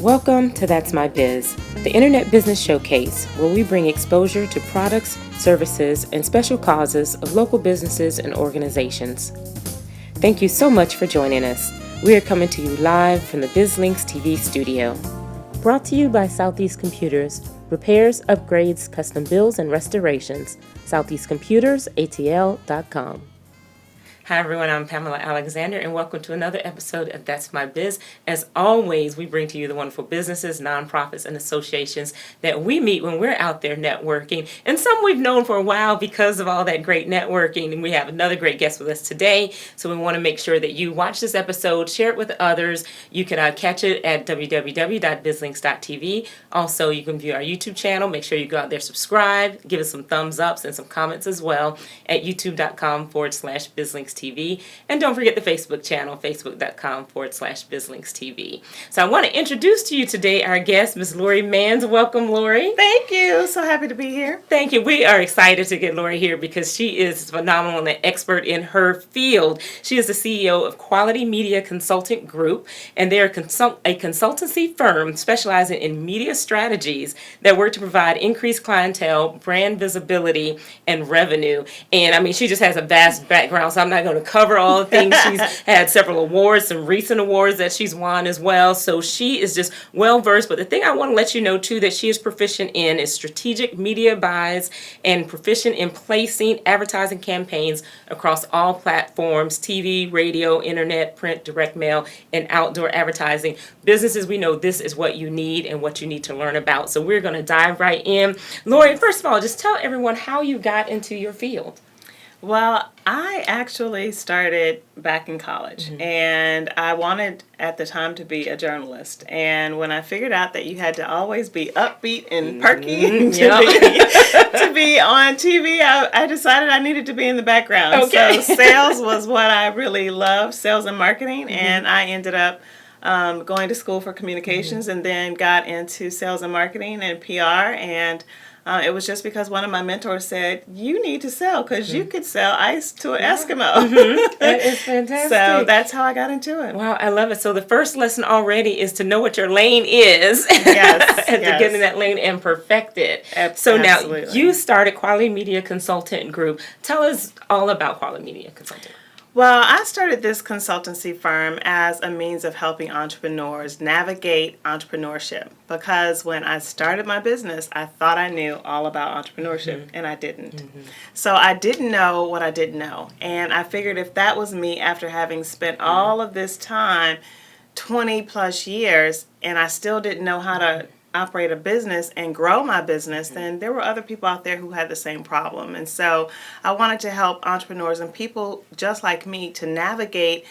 Welcome to That's My Biz, the Internet Business Showcase, where we bring exposure to products, services, and special causes of local businesses and organizations. Thank you so much for joining us. We are coming to you live from the BizLinks TV studio. Brought to you by Southeast Computers, repairs, upgrades, custom builds, and restorations. SoutheastComputersATL.com. Hi everyone, I'm Pamela Alexander and welcome to another episode of That's My Biz. As always, we bring to you the wonderful businesses, nonprofits, and associations that we meet when we're out there networking. And some we've known for a while because of all that great networking. And we have another great guest with us today. So we want to make sure that you watch this episode, share it with others. You can catch it at www.bizlinks.tv. Also, you can view our YouTube channel. Make sure you go out there, subscribe, give us some thumbs ups and some comments as well at youtube.com/bizlinks TV. And don't forget the Facebook channel, facebook.com/BizLinks TV. So I want to introduce to you today our guest, Ms. Lori Manns. Welcome, Lori. Thank you. So happy to be here. Thank you. We are excited to get Lori here because she is phenomenal and an expert in her field. She is the CEO of Quality Media Consultant Group, and they're a consultancy firm specializing in media strategies that work to provide increased clientele, brand visibility, and revenue. And I mean, she just has a vast background, so I'm not going to cover all the things. She's had several awards, some recent awards that she's won as well. So she is just well versed. But the thing I want to let you know too that she is proficient in is strategic media buys and proficient in placing advertising campaigns across all platforms: TV, radio, internet, print, direct mail, and outdoor advertising. Businesses, we know this is what you need and what you need to learn about. So we're going to dive right in. Lori, first of all, just tell everyone how you got into your field. Well, I actually started back in college, and I wanted at the time to be a journalist. And when I figured out that you had to always be upbeat and perky to be on TV, I decided I needed to be in the background. Okay. So sales was what I really loved, sales and marketing, and I ended up going to school for communications and then got into sales and marketing and PR, and it was just because one of my mentors said, you need to sell because you could sell ice to an Eskimo. That is fantastic. So that's how I got into it. Wow, I love it. So the first lesson already is to know what your lane is. Yes. And to get in that lane and perfect it. So Absolutely. now you started Quality Media Consultant Group. Tell us all about Quality Media Consultant. Well, I started this consultancy firm as a means of helping entrepreneurs navigate entrepreneurship, because when I started my business, I thought I knew all about entrepreneurship, and I didn't. So I didn't know what I didn't know, and I figured if that was me after having spent all of this time, 20 plus years, and I still didn't know how to operate a business and grow my business, then there were other people out there who had the same problem. And so I wanted to help entrepreneurs and people just like me to navigate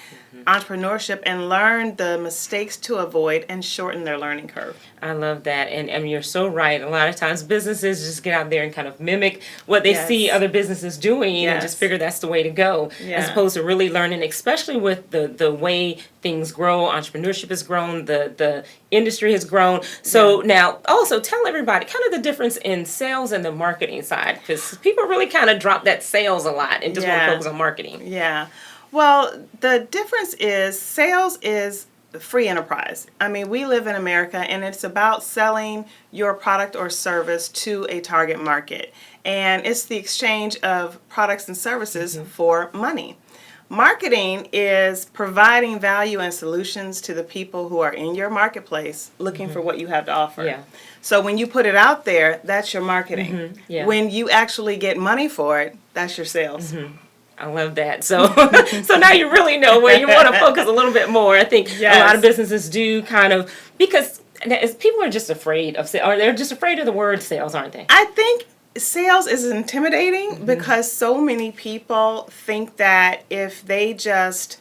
entrepreneurship and learn the mistakes to avoid and shorten their learning curve. I love that. And you're so right. A lot of times businesses just get out there and kind of mimic what they see other businesses doing and just figure that's the way to go, as opposed to really learning, especially with the way things grow. Entrepreneurship has grown, the industry has grown. So now also tell everybody kind of the difference in sales and the marketing side, because people really kind of drop that sales a lot and just want to focus on marketing. Yeah. Well, the difference is sales is free enterprise. I mean, we live in America, and it's about selling your product or service to a target market. And it's the exchange of products and services for money. Marketing is providing value and solutions to the people who are in your marketplace looking for what you have to offer. Yeah. So when you put it out there, that's your marketing. Yeah. When you actually get money for it, that's your sales. I love that. So so now you really know where you want to focus a little bit more. I think a lot of businesses do kind of, because people are just afraid of sales, or they're just afraid of the word sales, aren't they? I think sales is intimidating because so many people think that if they just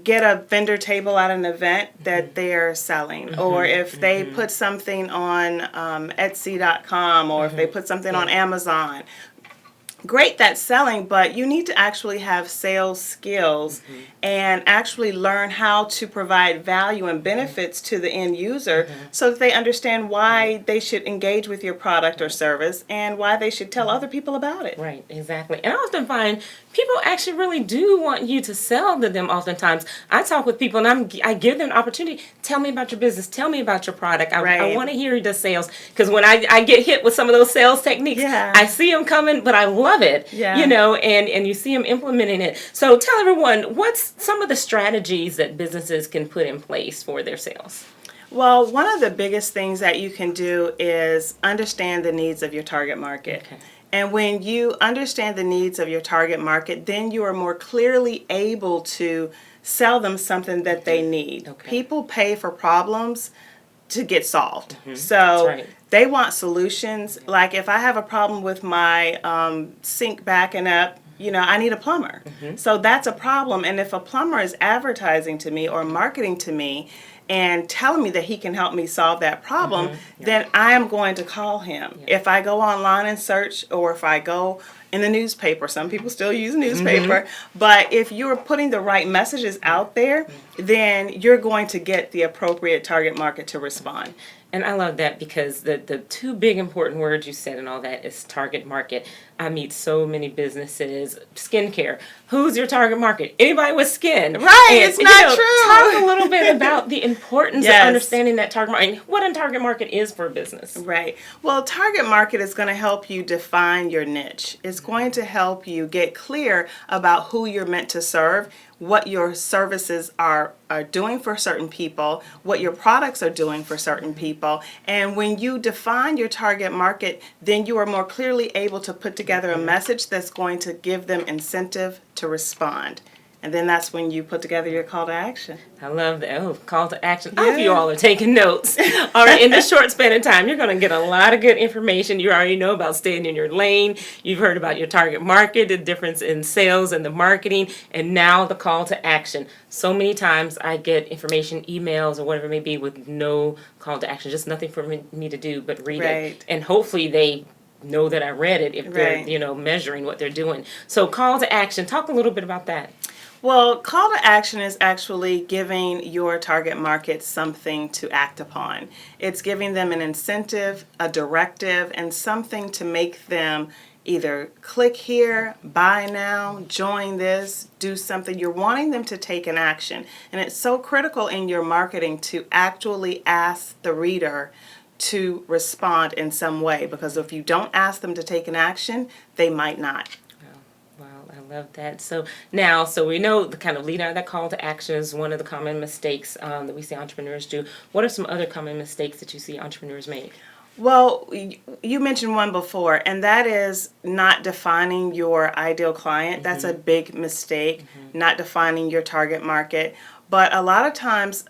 get a vendor table at an event that they're selling, or if they put something on Etsy.com, or if they put something on Amazon. Great, that's selling, but you need to actually have sales skills and actually learn how to provide value and benefits to the end user so that they understand why they should engage with your product or service and why they should tell other people about it. Right, exactly. And I often find people actually really do want you to sell to them oftentimes. I talk with people and I give them an opportunity. Tell me about your business. Tell me about your product. I Right. want to hear the sales. Because when I get hit with some of those sales techniques, Yeah. I see them coming, but I love it. Yeah. You know, and you see them implementing it. So tell everyone, what's some of the strategies that businesses can put in place for their sales? Well, one of the biggest things that you can do is understand the needs of your target market. Okay. And when you understand the needs of your target market, then you are more clearly able to sell them something that they need. Okay. People pay for problems to get solved. So That's right. they want solutions. Like if I have a problem with my sink backing up, you know, I need a plumber. So that's a problem. And if a plumber is advertising to me or marketing to me and telling me that he can help me solve that problem, then I am going to call him. If I go online and search, or if I go in the newspaper, some people still use newspaper, but if you're putting the right messages out there, then you're going to get the appropriate target market to respond. And I love that because the two big important words you said and all that is target market. I meet so many businesses, skincare. Who's your target market? Anybody with skin. Right, And, it's not true. Talk a little bit about the importance Yes. of understanding that target market and what a target market is for a business. Right. Well, target market is going to help you define your niche. It's going to help you get clear about who you're meant to serve, what your services are doing for certain people, what your products are doing for certain people. And when you define your target market, then you are more clearly able to put together a message that's going to give them incentive to respond. And then that's when you put together your call to action. I love that. Oh, call to action. I hope you all are taking notes. All right, in this short span of time, you're going to get a lot of good information. You already know about staying in your lane. You've heard about your target market, the difference in sales and the marketing, and now the call to action. So many times I get information, emails, or whatever it may be with no call to action, just nothing for me to do but read it. And hopefully they know that I read it if they're, measuring what they're doing. So call to action. Talk a little bit about that. Well, call to action is actually giving your target market something to act upon. It's giving them an incentive, a directive, and something to make them either click here, buy now, join this, do something. You're wanting them to take an action. And it's so critical in your marketing to actually ask the reader to respond in some way, because if you don't ask them to take an action, they might not. I love that. So we know the kind of lead out of that call to action is one of the common mistakes that we see entrepreneurs do. What are some other common mistakes that you see entrepreneurs make? Well, you mentioned one before, and that is not defining your ideal client. That's a big mistake, not defining your target market. But a lot of times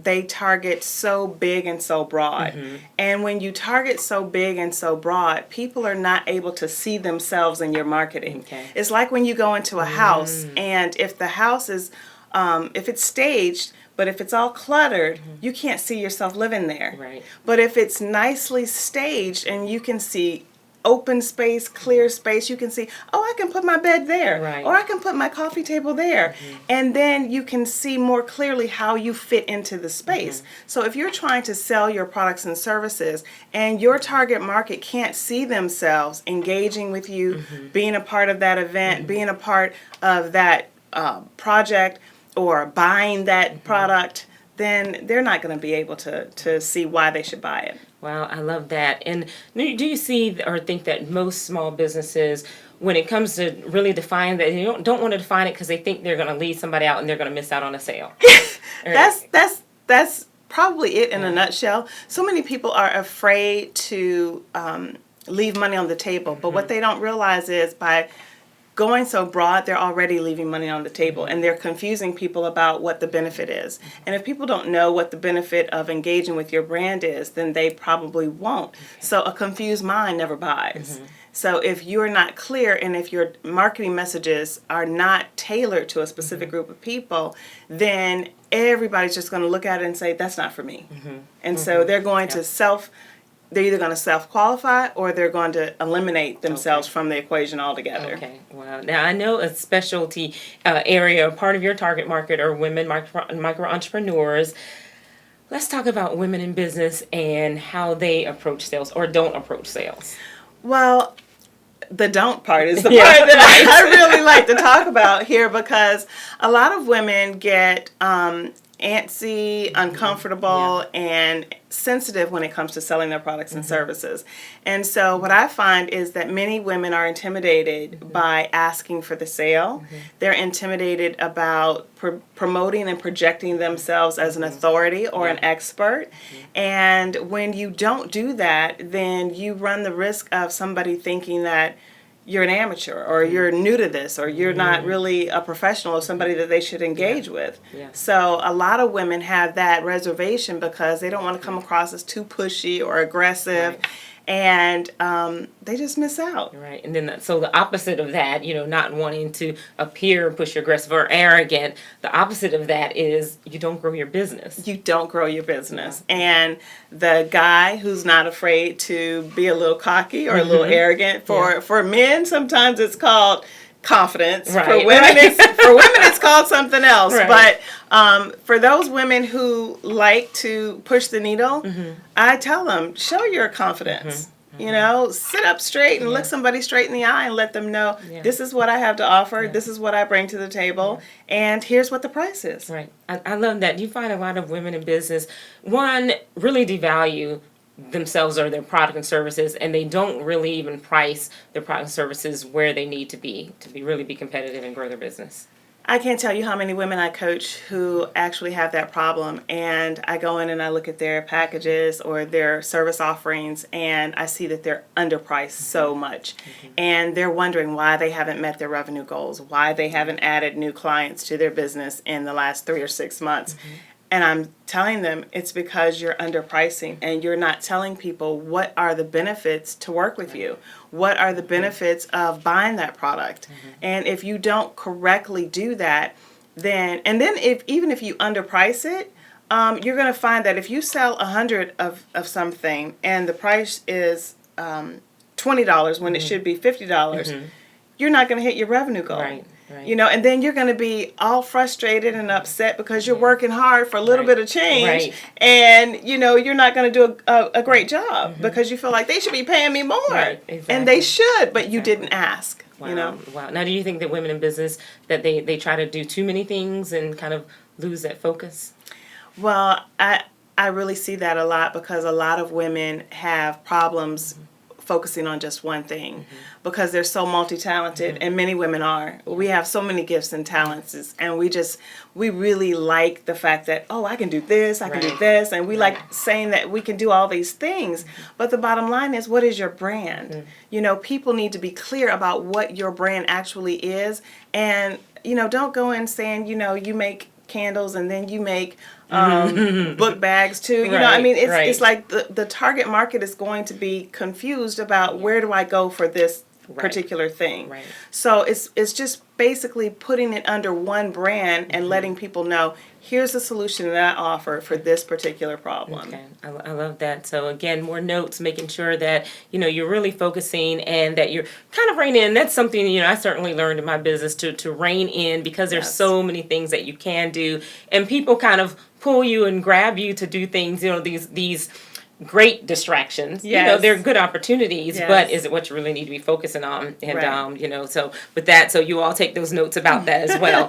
they target so big and so broad. And when you target so big and so broad, people are not able to see themselves in your marketing. It's like when you go into a house, and if the house is, if it's staged, but if it's all cluttered, you can't see yourself living there. Right. But if it's nicely staged and you can see open space, clear space, you can see, oh, I can put my bed there, or I can put my coffee table there. And then you can see more clearly how you fit into the space. So if you're trying to sell your products and services and your target market can't see themselves engaging with you, being a part of that event, being a part of that project, or buying that product, then they're not going to be able to see why they should buy it. Wow, I love that. And do you see or think that most small businesses, when it comes to really defining that, they don't want to define it because they think they're going to leave somebody out and they're going to miss out on a sale? That's probably it in a nutshell. So many people are afraid to leave money on the table, but what they don't realize is by going so broad, they're already leaving money on the table, and they're confusing people about what the benefit is. And if people don't know what the benefit of engaging with your brand is, then they probably won't. So a confused mind never buys. So if you're not clear, and if your marketing messages are not tailored to a specific group of people, then everybody's just going to look at it and say, that's not for me. And so they're going to they're either going to self-qualify or they're going to eliminate themselves from the equation altogether. Okay, wow. Now, I know a specialty area, part of your target market are women micro-entrepreneurs. Let's talk about women in business and how they approach sales or don't approach sales. Well, the don't part is the Yeah, part that I really like to talk about here, because a lot of women get antsy, uncomfortable, and sensitive when it comes to selling their products and services. And so what I find is that many women are intimidated by asking for the sale. They're intimidated about promoting and projecting themselves as an authority or an expert. And when you don't do that, then you run the risk of somebody thinking that you're an amateur, or you're new to this, or you're not really a professional, or somebody that they should engage with. Yeah. So a lot of women have that reservation because they don't want to come across as too pushy or aggressive, and they just miss out. Right. And then, so the opposite of that, not wanting to appear pushy, aggressive, or arrogant, the opposite of that is you don't grow your business. You don't grow your business. And the guy who's not afraid to be a little cocky or a little arrogant, for men, sometimes it's called confidence. Right. For women, it's called something else. Right. But for those women who like to push the needle, I tell them, show your confidence. Sit up straight and look somebody straight in the eye and let them know, this is what I have to offer, this is what I bring to the table, and here's what the price is. Right. I love that. You find a lot of women in business, one, really devalue themselves or their product and services, and they don't really even price their product and services where they need to be really be competitive and grow their business. I can't tell you how many women I coach who actually have that problem, and I go in and I look at their packages or their service offerings, and I see that they're underpriced so much, and they're wondering why they haven't met their revenue goals, why they haven't added new clients to their business in the last 3 or 6 months. And I'm telling them it's because you're underpricing and you're not telling people what are the benefits to work with you. What are the benefits of buying that product? And if you don't correctly do that, then even if you underprice it, you're going to find that if you sell 100 of something and the price is $20 when it should be $50, you're not going to hit your revenue goal. Right. And then you're going to be all frustrated and upset because you're working hard for a little bit of change, and you're not going to do a great job because you feel like they should be paying me more, and they should, but you didn't ask. Wow. Now, do you think that women in business that they try to do too many things and kind of lose that focus? Well, I really see that a lot because a lot of women have problems focusing on just one thing because they're so multi-talented, and many women are. We have so many gifts and talents, and we really like the fact that, I can do this, I can do this, and we like saying that we can do all these things. But the bottom line is, what is your brand? People need to be clear about what your brand actually is, and don't go in saying, you make candles and then you make book bags too. It's like the target market is going to be confused about where do I go for this particular thing. So it's just basically putting it under one brand and letting people know, here's the solution that I offer for this particular problem. Okay, I love that. So again, more notes, making sure that you're really focusing and that you're kind of reining in. That's something I certainly learned in my business to rein in, because there's so many things that you can do, and people kind of pull you and grab you to do things. These great distractions. They're good opportunities, but is it what you really need to be focusing on? And so with that, so you all take those notes about that as well.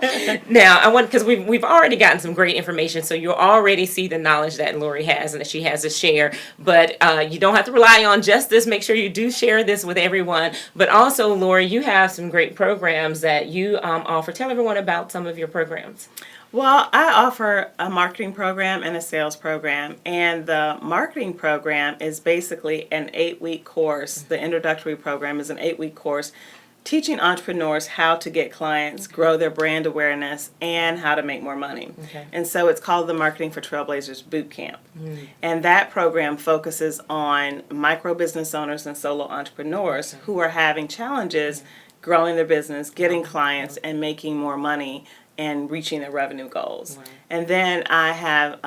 Now, because we've already gotten some great information, so you'll already see the knowledge that Lori has and that she has to share. But you don't have to rely on just this. Make sure you do share this with everyone. But also, Lori, you have some great programs that you offer. Tell everyone about some of your programs. Well, I offer a marketing program and a sales program, and the marketing program is basically an 8-week course. The introductory program is an 8-week course teaching entrepreneurs how to get clients, grow their brand awareness, and how to make more money. And so it's called the Marketing for Trailblazers Boot Camp. And that program focuses on micro business owners and solo entrepreneurs who are having challenges growing their business, getting clients, and making more money and reaching their revenue goals. And then I have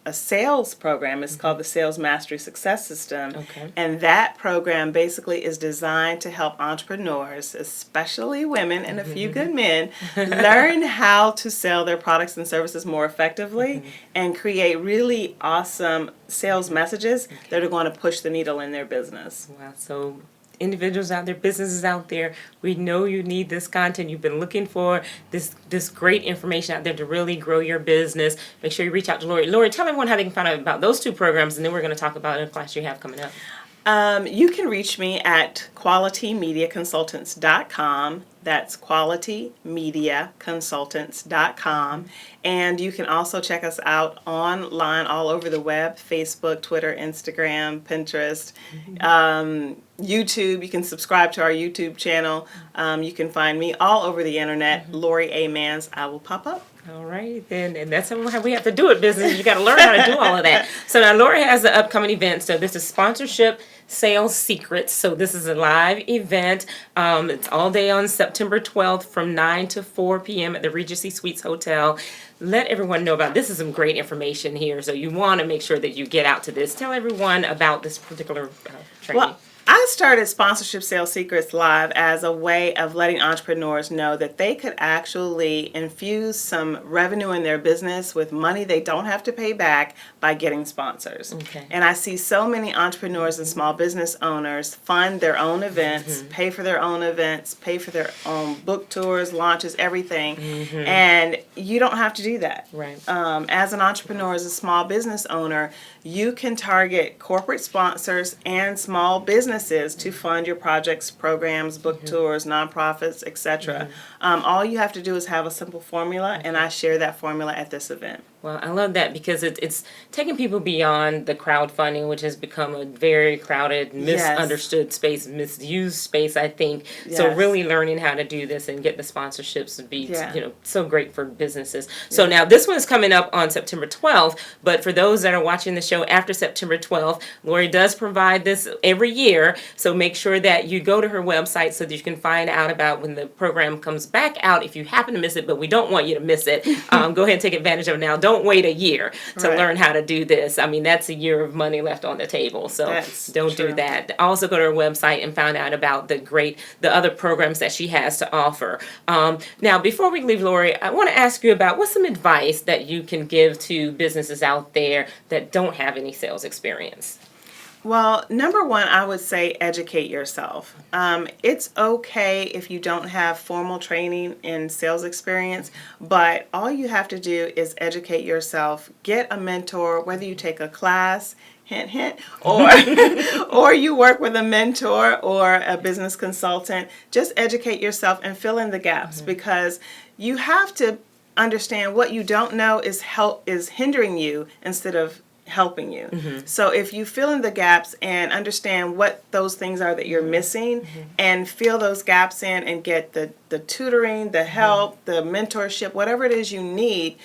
a sales program. It's called the Sales Mastery Success System. And that program basically is designed to help entrepreneurs, especially women and a few good men, learn how to sell their products and services more effectively and create really awesome sales messages that are going to push the needle in their business. Wow. So individuals out there, businesses out there, we know you need this content. You've been looking for this great information out there to really grow your business. Make sure you reach out to Lori. Lori, tell everyone how they can find out about those two programs, and then we're going to talk about a class you have coming up. You can reach me at qualitymediaconsultants.com. That's qualitymediaconsultants.com. And you can also check us out online all over the web: Facebook, Twitter, Instagram, Pinterest, YouTube. You can subscribe to our YouTube channel. You can find me all over the internet. Lori A. Mans. I will pop up. All right, then, and that's how we have to do it, business. You got to learn how to do all of that. So now Lori has the upcoming event. So this is Sponsorship Sales Secrets. So this is a live event. It's all day on September 12th from 9 to 4 p.m. at the Regency Suites Hotel. Let everyone know about this. Is some great information here. So you want to make sure that you get out to this. Tell everyone about this particular training. Well, I started Sponsorship Sales Secrets Live as a way of letting entrepreneurs know that they could actually infuse some revenue in their business with money they don't have to pay back by getting sponsors. Okay. And I see so many entrepreneurs and small business owners fund their own events, pay for their own events, pay for their own book tours, launches, everything. And you don't have to do that. Right. As an entrepreneur, as a small business owner, you can target corporate sponsors and small businesses to fund your projects, programs, book tours, nonprofits, etc. All you have to do is have a simple formula, and I share that formula at this event. Well, I love that because it's taking people beyond the crowdfunding, which has become a very crowded, misunderstood space, misused space, I think. So Yes. really learning how to do this and get the sponsorships would be, Yeah. so great for businesses. So now this one's coming up on September 12th, but for those that are watching the show after September 12th, Lori does provide this every year. So make sure that you go to her website so that you can find out about when the program comes back out if you happen to miss it, but we don't want you to miss it. Go ahead and take advantage of it now. Don't wait a year to Right. learn how to do this. I mean, that's a year of money left on the table. So That's don't do true. that. Also go to her website and find out about the other programs that she has to offer. Now, before we leave, Lori, I want to ask you about what's some advice that you can give to businesses out there that don't have any sales experience. Well, number one, I would say educate yourself. It's okay if you don't have formal training in sales experience, but all you have to do is educate yourself, get a mentor, whether you take a class, hint, hint, or you work with a mentor or a business consultant. Just educate yourself and fill in the gaps because you have to understand what you don't know is hindering you instead of helping you. So if you fill in the gaps and understand what those things are that you're missing and fill those gaps in and get the tutoring, the help, the mentorship, whatever it is you need,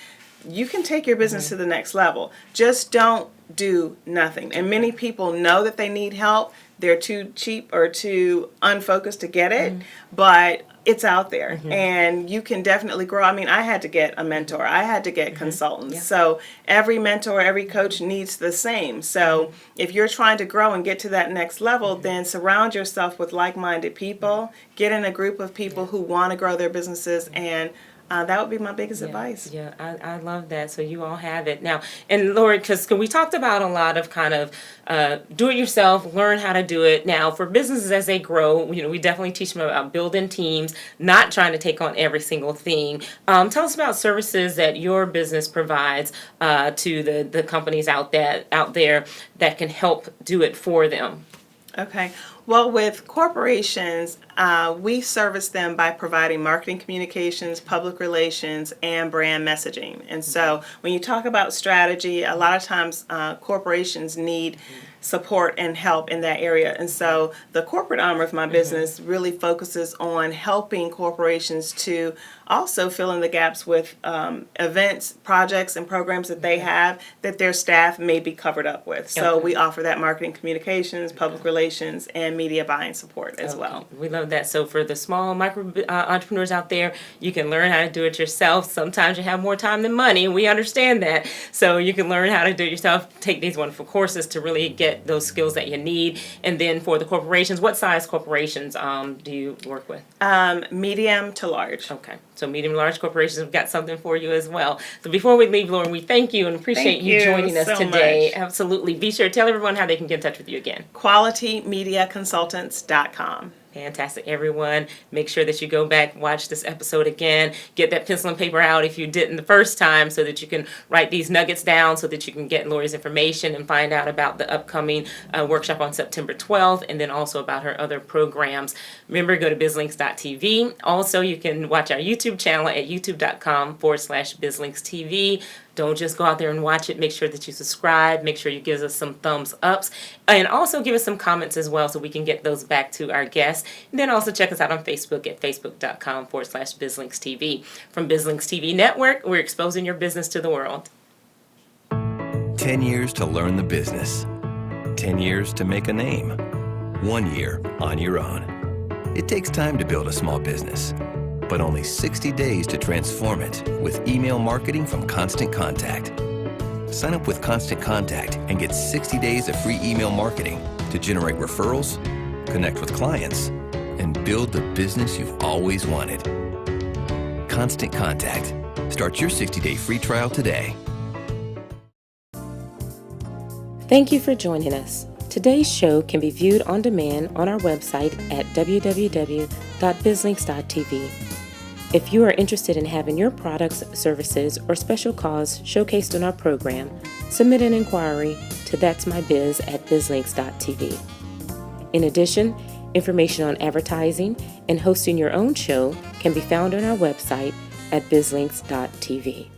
you can take your business to the next level. Just don't do nothing. And many people know that they need help. They're too cheap or too unfocused to get it, but it's out there and you can definitely grow. I mean, I had to get a mentor. I had to get consultants. So every mentor, every coach needs the same. So if you're trying to grow and get to that next level, then surround yourself with like-minded people. Get in a group of people who want to grow their businesses, and that would be my biggest advice. Yeah, I love that. So you all have it now. And Lori, because we talked about a lot of kind of do it yourself, learn how to do it. Now, for businesses as they grow, we definitely teach them about building teams, not trying to take on every single thing. Tell us about services that your business provides to the companies out there that can help do it for them. Okay. Well, with corporations, we service them by providing marketing communications, public relations, and brand messaging. And so when you talk about strategy, a lot of times corporations need support and help in that area. And so the corporate arm of my business really focuses on helping corporations to also fill in the gaps with events, projects, and programs that they have that their staff may be covered up with. So we offer that marketing communications, public relations, and media buying support as well. We love that. So for the small micro entrepreneurs out there, you can learn how to do it yourself. Sometimes you have more time than money, and we understand that. So you can learn how to do it yourself, take these wonderful courses to really get those skills that you need. And then for the corporations, what size corporations do you work with? Medium to large. Okay. So medium large corporations have got something for you as well. So before we leave, Lauren, we thank you and appreciate Thank you you joining us so today. much. Absolutely. Be sure to tell everyone how they can get in touch with you again. QualityMediaConsultants.com. Fantastic, everyone. Make sure that you go back, watch this episode again, get that pencil and paper out if you didn't the first time so that you can write these nuggets down so that you can get Lori's information and find out about the upcoming workshop on September 12th and then also about her other programs. Remember, go to bizlinks.tv. Also, you can watch our YouTube channel at youtube.com/bizlinkstv. Don't just go out there and watch it. Make sure that you subscribe. Make sure you give us some thumbs ups. And also give us some comments as well so we can get those back to our guests. And then also check us out on Facebook at facebook.com/bizlinkstv. From BizLinks TV Network, we're exposing your business to the world. 10 years to learn the business. 10 years to make a name. 1 year on your own. It takes time to build a small business, but only 60 days to transform it with email marketing from Constant Contact. Sign up with Constant Contact and get 60 days of free email marketing to generate referrals, connect with clients, and build the business you've always wanted. Constant Contact. Start your 60-day free trial today. Thank you for joining us. Today's show can be viewed on demand on our website at www.bizlinks.tv. If you are interested in having your products, services, or special cause showcased on our program, submit an inquiry to that'smybiz@bizlinks.tv. In addition, information on advertising and hosting your own show can be found on our website at bizlinks.tv.